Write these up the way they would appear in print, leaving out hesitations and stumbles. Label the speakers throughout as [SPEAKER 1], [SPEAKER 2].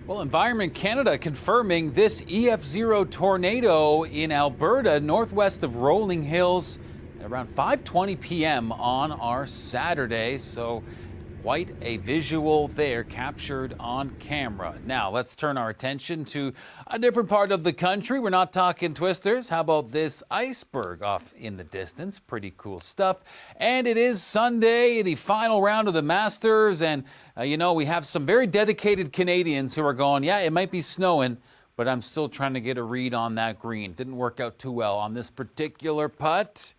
[SPEAKER 1] Well, Environment Canada confirming this EF0 tornado in Alberta, northwest of Rolling Hills, at around 5:20 p.m. on our Saturday. So quite a visual there captured on camera. Now let's turn our attention to a different part of the country. We're not talking twisters. How about this iceberg off in the distance? Pretty cool stuff. And it is Sunday, the final round of the Masters. And we have some very dedicated Canadians who are going, yeah, it might be snowing, but I'm still trying to get a read on that green. Didn't work out too well on this particular putt.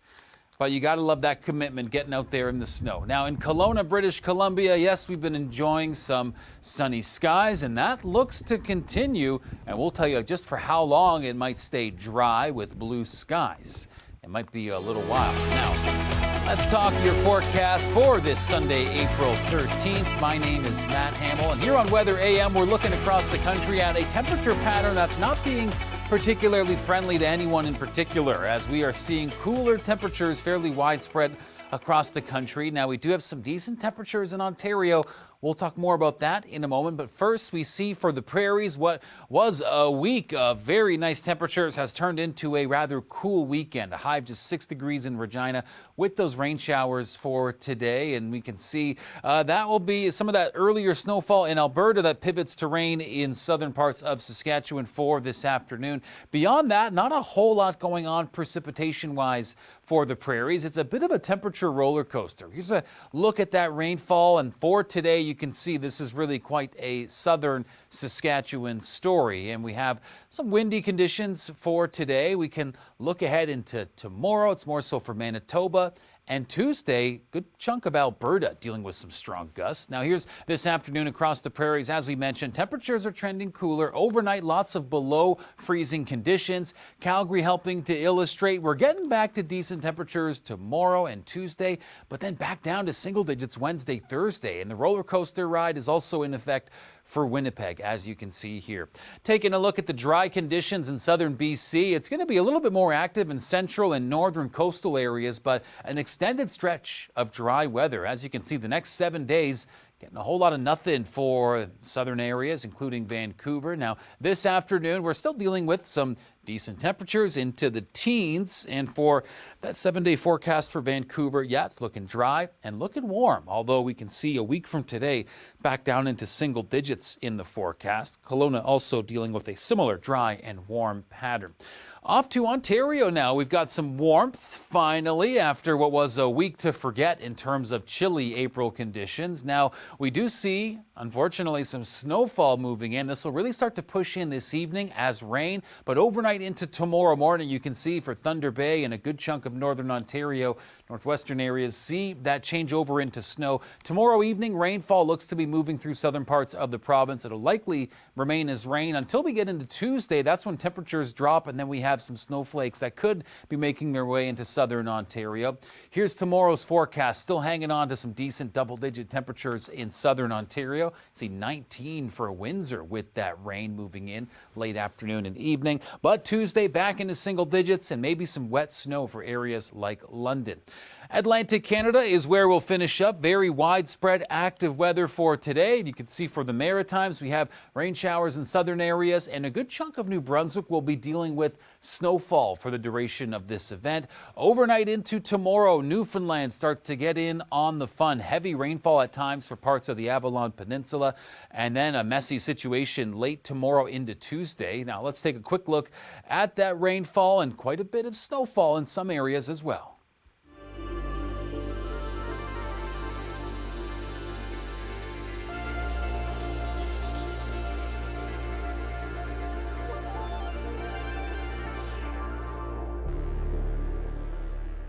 [SPEAKER 1] But you got to love that commitment getting out there in the snow. Now in Kelowna, British Columbia, yes, we've been enjoying some sunny skies, and that looks to continue. And we'll tell you just for how long it might stay dry with blue skies. It might be a little while. Now, let's talk your forecast for this Sunday, April 13th. My name is Matt Hamel, and here on Weather AM, we're looking across the country at a temperature pattern that's not being particularly friendly to anyone in particular, as we are seeing cooler temperatures fairly widespread across the country. Now, we do have some decent temperatures in Ontario. We'll talk more about that in a moment. But first, we see for the prairies what was a week of very nice temperatures has turned into a rather cool weekend. A high of just 6 degrees in Regina with those rain showers for today. And we can see that will be some of that earlier snowfall in Alberta that pivots to rain in southern parts of Saskatchewan for this afternoon. Beyond that, not a whole lot going on precipitation-wise for the prairies. It's a bit of a temperature roller coaster. Here's a look at that rainfall. And for today, you can see this is really quite a southern Saskatchewan story. And we have some windy conditions for today. We can look ahead into tomorrow. It's more so for Manitoba. And Tuesday, good chunk of Alberta dealing with some strong gusts. Now here's this afternoon across the prairies. As we mentioned, temperatures are trending cooler. Overnight, lots of below freezing conditions. Calgary helping to illustrate we're getting back to decent temperatures tomorrow and Tuesday, but then back down to single digits Wednesday, Thursday. And the roller coaster ride is also in effect for Winnipeg, as you can see here. Taking a look at the dry conditions in southern BC, it's going to be a little bit more active in central and northern coastal areas, but an extended stretch of dry weather. As you can see, the next 7 days, getting a whole lot of nothing for southern areas, including Vancouver. Now, this afternoon, we're still dealing with some decent temperatures into the teens. And for that 7-day forecast for Vancouver, yeah, it's looking dry and looking warm. Although we can see a week from today back down into single digits in the forecast. Kelowna also dealing with a similar dry and warm pattern. Off to Ontario now. We've got some warmth finally after what was a week to forget in terms of chilly April conditions. Now, we do see, unfortunately, some snowfall moving in. This will really start to push in this evening as rain, but overnight into tomorrow morning, you can see for Thunder Bay and a good chunk of northern Ontario, northwestern areas, see that change over into snow. Tomorrow evening, rainfall looks to be moving through southern parts of the province. It'll likely remain as rain until we get into Tuesday. That's when temperatures drop, and then we have some snowflakes that could be making their way into southern Ontario. Here's tomorrow's forecast. Still hanging on to some decent double-digit temperatures in southern Ontario. See 19 for Windsor with that rain moving in late afternoon and evening. But Tuesday back into single digits and maybe some wet snow for areas like London. Atlantic Canada is where we'll finish up. Very widespread active weather for today. You can see for the Maritimes, we have rain showers in southern areas, and a good chunk of New Brunswick will be dealing with snowfall for the duration of this event. Overnight into tomorrow, Newfoundland starts to get in on the fun. Heavy rainfall at times for parts of the Avalon Peninsula, and then a messy situation late tomorrow into Tuesday. Now let's take a quick look at that rainfall and quite a bit of snowfall in some areas as well.